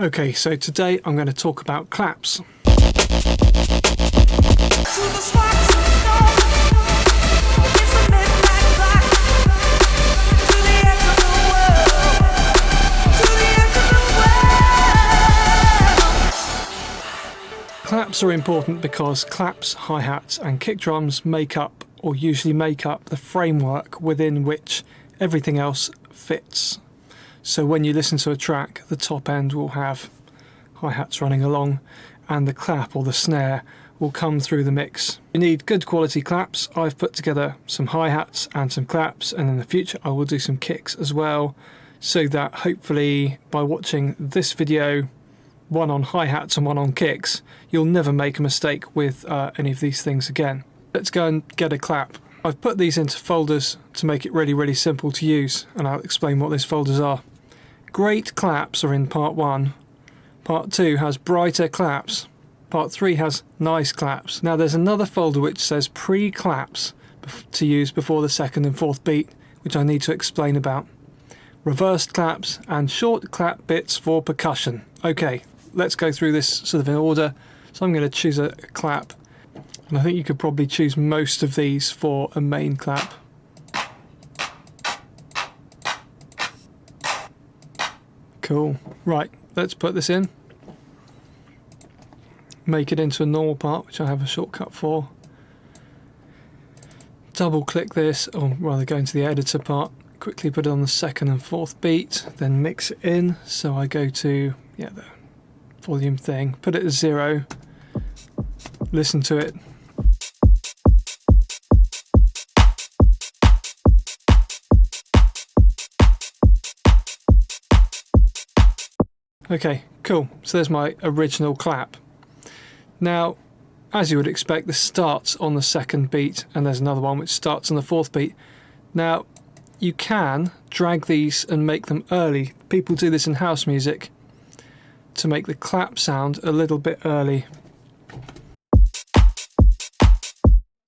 Okay, so today I'm going to talk about claps. Claps are important because claps, hi-hats and kick drums make up, or usually make up, the framework within which everything else fits. So when you listen to a track, the top end will have hi-hats running along and the clap or the snare will come through the mix. You need good quality claps. I've put together some hi-hats and some claps, and in the future I will do some kicks as well, so that hopefully by watching this video, one on hi-hats and one on kicks, you'll never make a mistake with any of these things again. Let's go and get a clap. I've put these into folders to make it really simple to use, and I'll explain what these folders are. Great claps are in part 1. Part 2 has brighter claps. Part 3 has nice claps. Now there's another folder which says pre-claps to use before the second and fourth beat, which I need to explain about. Reversed claps and short clap bits for percussion. Okay, let's go through this sort of in order. So I'm going to choose a clap, and I think you could probably choose most of these for a main clap. Cool. Right, let's put this in. Make it into a normal part, which I have a shortcut for. Double click this, or rather go into the editor part, quickly put it on the second and fourth beat, then mix it in. So I go to the volume thing, put it at 0, listen to it. Okay, cool. So there's my original clap. Now, as you would expect, this starts on the second beat, and there's another one which starts on the fourth beat. Now, you can drag these and make them early. People do this in house music to make the clap sound a little bit early.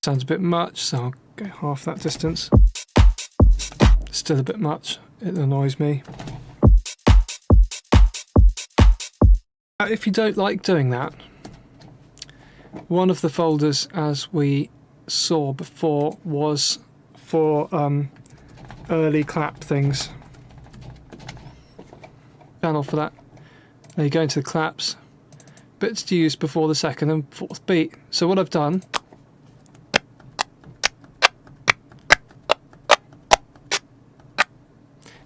Sounds a bit much, so I'll go half that distance. Still a bit much, it annoys me. If you don't like doing that, one of the folders, as we saw before, was for early clap things. Channel for that. There you go, into the claps. Bits to use before the second and fourth beat. So what I've done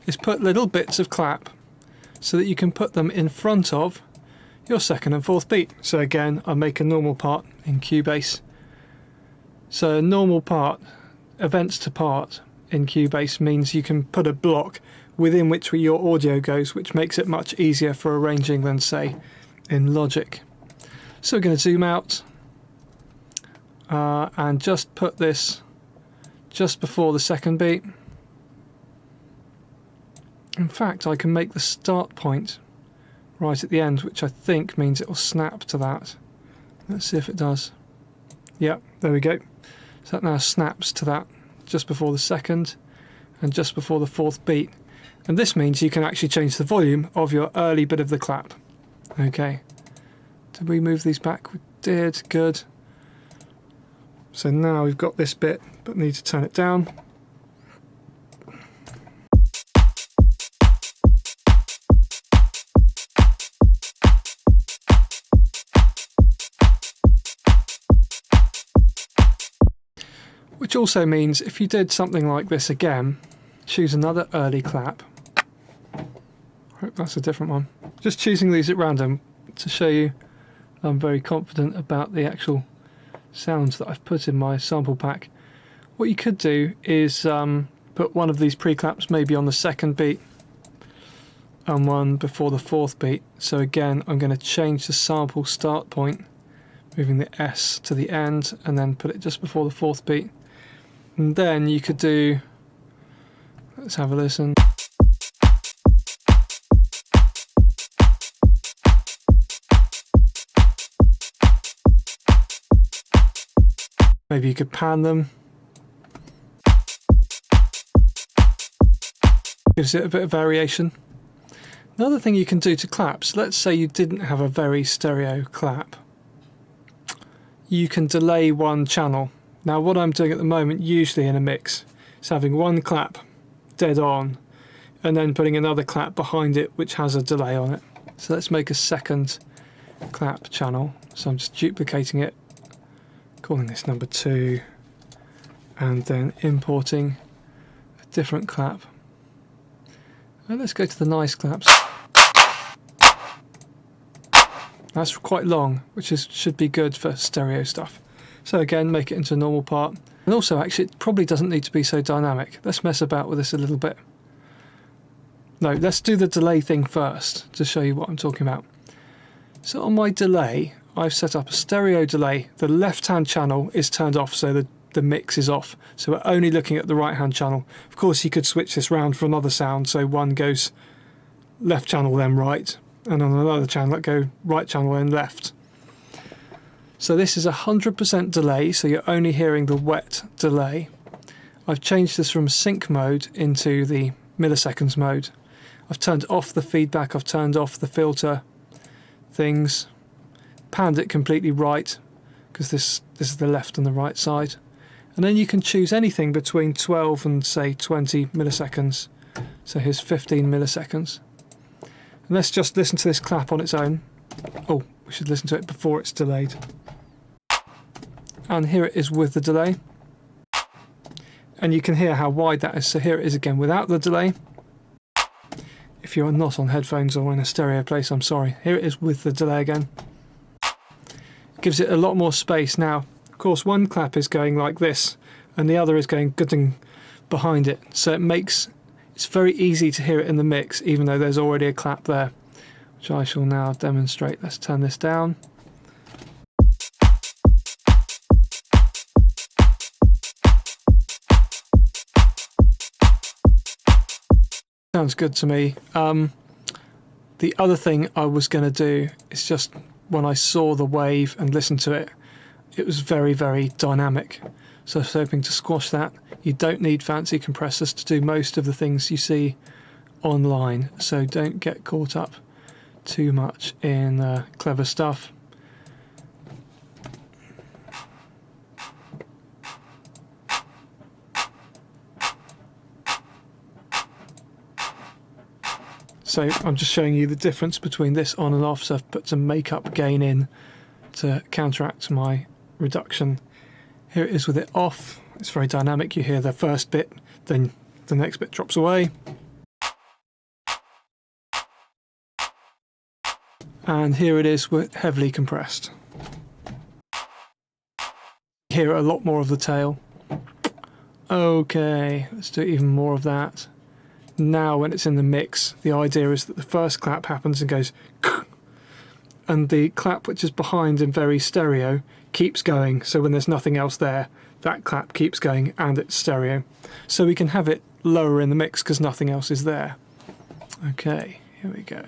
is put little bits of clap so that you can put them in front of your second and fourth beat. So again, I make a normal part in Cubase. So a normal part, events to part in Cubase, means you can put a block within which your audio goes, which makes it much easier for arranging than, say, in Logic. So we're going to zoom out and just put this just before the second beat. In fact, I can make the start point right at the end, which I think means it will snap to that. Let's see if it does. Yep, there we go. So that now snaps to that just before the second and just before the fourth beat. And this means you can actually change the volume of your early bit of the clap. Okay. Did we move these back? We did. Good. So now we've got this bit, but need to turn it down. Which also means if you did something like this again, choose another early clap. I hope that's a different one. Just choosing these at random to show you I'm very confident about the actual sounds that I've put in my sample pack. What you could do is put one of these pre-claps maybe on the second beat and one before the fourth beat. So again, I'm going to change the sample start point, moving the S to the end, and then put it just before the fourth beat. And then you could do, let's have a listen. Maybe you could pan them. Gives it a bit of variation. Another thing you can do to claps, let's say you didn't have a very stereo clap, you can delay one channel. Now what I'm doing at the moment, usually in a mix, is having one clap dead on and then putting another clap behind it which has a delay on it. So let's make a second clap channel. So I'm just duplicating it, calling this number 2, and then importing a different clap. And let's go to the nice claps. That's quite long, which should be good for stereo stuff. So again, make it into a normal part. And also, actually, it probably doesn't need to be so dynamic. Let's mess about with this a little bit. No, let's do the delay thing first to show you what I'm talking about. So on my delay, I've set up a stereo delay. The left-hand channel is turned off, so the mix is off. So we're only looking at the right-hand channel. Of course, you could switch this round for another sound, so one goes left channel, then right, and on another channel, go right channel, then left. So this is 100% delay, so you're only hearing the wet delay. I've changed this from sync mode into the milliseconds mode. I've turned off the feedback, I've turned off the filter things, panned it completely right, because this is the left and the right side. And then you can choose anything between 12 and say 20 milliseconds. So here's 15 milliseconds. And let's just listen to this clap on its own. Oh, we should listen to it before it's delayed. And here it is with the delay. And you can hear how wide that is. So here it is again without the delay. If you're not on headphones or in a stereo place, I'm sorry. Here it is with the delay again. Gives it a lot more space. Now, of course, one clap is going like this and the other is going gutting behind it. So it's very easy to hear it in the mix, even though there's already a clap there, which I shall now demonstrate. Let's turn this down. Sounds good to me. The other thing I was going to do is just when I saw the wave and listened to it, it was very, very dynamic. So I was hoping to squash that. You don't need fancy compressors to do most of the things you see online, so don't get caught up too much in clever stuff. So I'm just showing you the difference between this on and off, so I've put some makeup gain in to counteract my reduction. Here it is with it off. It's very dynamic. You hear the first bit, then the next bit drops away. And here it is with heavily compressed. You hear a lot more of the tail. Okay, let's do even more of that. Now when it's in the mix, the idea is that the first clap happens and goes and the clap which is behind in very stereo keeps going, so when there's nothing else there, that clap keeps going and it's stereo. So we can have it lower in the mix because nothing else is there. Okay, here we go.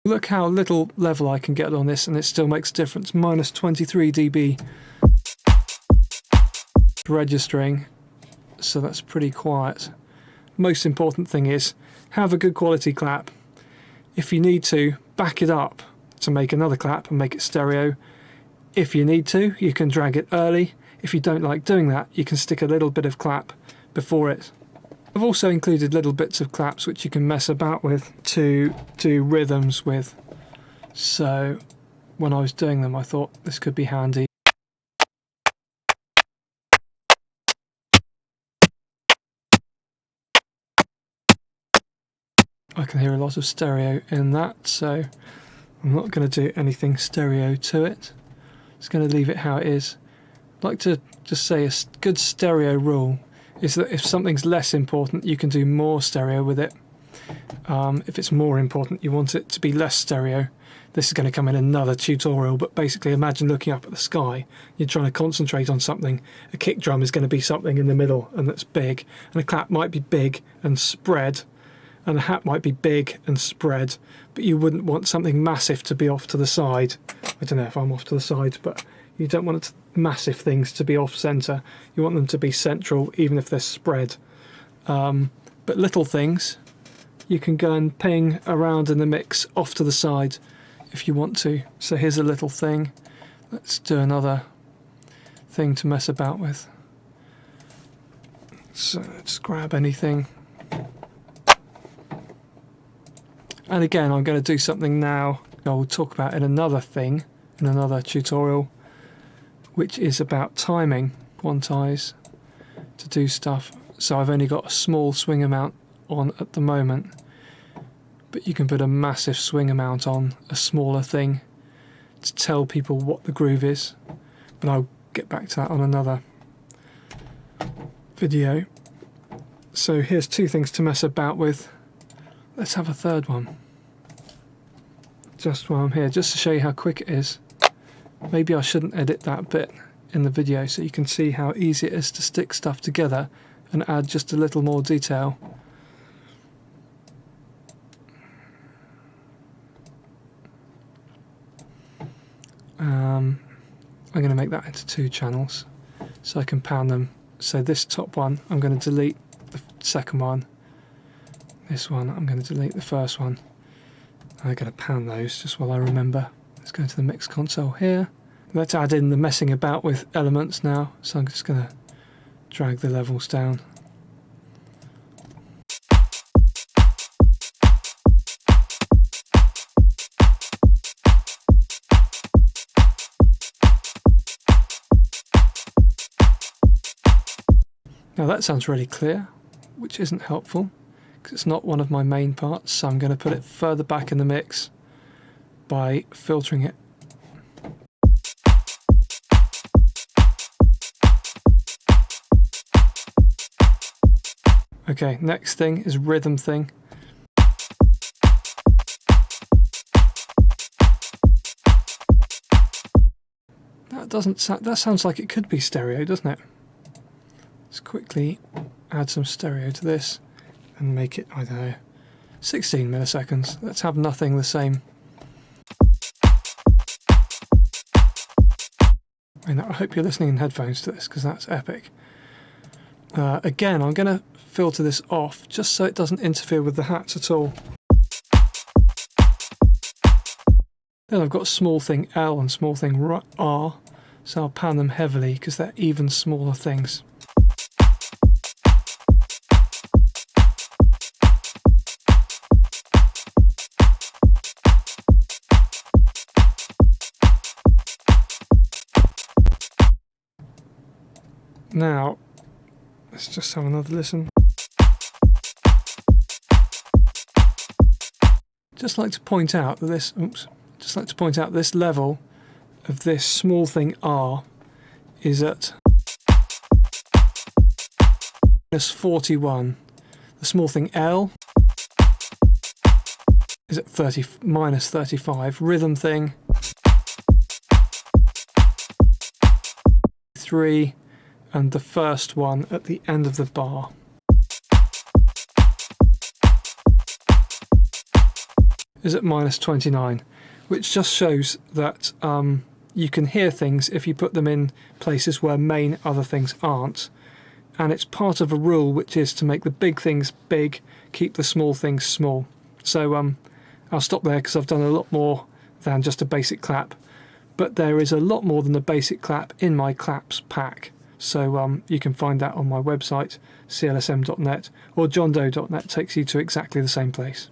Look how little level I can get on this and it still makes a difference. Minus 23 dB registering, so that's pretty quiet. Most important thing is have a good quality clap. If you need to, back it up to make another clap and make it stereo. If you need to, you can drag it early. If you don't like doing that, you can stick a little bit of clap before it. I've also included little bits of claps which you can mess about with to do rhythms with. So when I was doing them, I thought this could be handy. I can hear a lot of stereo in that, so I'm not going to do anything stereo to it. Just going to leave it how it is. I'd like to just say a good stereo rule is that if something's less important, you can do more stereo with it. If it's more important, you want it to be less stereo. This is going to come in another tutorial, but basically imagine looking up at the sky. You're trying to concentrate on something. A kick drum is going to be something in the middle and that's big, and a clap might be big and spread, and a hat might be big and spread, but you wouldn't want something massive to be off to the side. I don't know if I'm off to the side, but you don't want massive things to be off centre. You want them to be central, even if they're spread. But little things, you can go and ping around in the mix off to the side if you want to. So here's a little thing. Let's do another thing to mess about with. So let's grab anything. And again, I'm going to do something now I'll talk about in another thing, in another tutorial, which is about timing quantize to do stuff. So I've only got a small swing amount on at the moment, but you can put a massive swing amount on a smaller thing to tell people what the groove is. But I'll get back to that on another video. So here's two things to mess about with. Let's have a third one. Just while I'm here, just to show you how quick it is. Maybe I shouldn't edit that bit in the video so you can see how easy it is to stick stuff together and add just a little more detail. I'm going to make that into 2 channels so I can pan them. So this top one, I'm going to delete the second one. This one, I'm going to delete the first one. I'm going to pan those just while I remember. Let's go to the mix console here. Let's add in the messing about with elements now. So I'm just going to drag the levels down. Now that sounds really clear, which isn't helpful because it's not one of my main parts, so I'm going to put it further back in the mix by filtering it. Okay, next thing is rhythm thing. That sounds like it could be stereo, doesn't it? Let's quickly add some stereo to this and make it, I don't know, 16 milliseconds. Let's have nothing the same. And I hope you're listening in headphones to this because that's epic. Again, I'm going to filter this off just so it doesn't interfere with the hats at all. Then I've got small thing L and small thing R, so I'll pan them heavily because they're even smaller things. Now, let's just have another listen. Just like to point out that this level of this small thing R is at -41. The small thing L is at -35. Rhythm thing 3. And the first one at the end of the bar. Is at -29, which just shows that you can hear things if you put them in places where main other things aren't, and it's part of a rule which is to make the big things big, keep the small things small. So I'll stop there because I've done a lot more than just a basic clap, but there is a lot more than a basic clap in my claps pack. So you can find that on my website, clsm.net, or johndoe.net takes you to exactly the same place.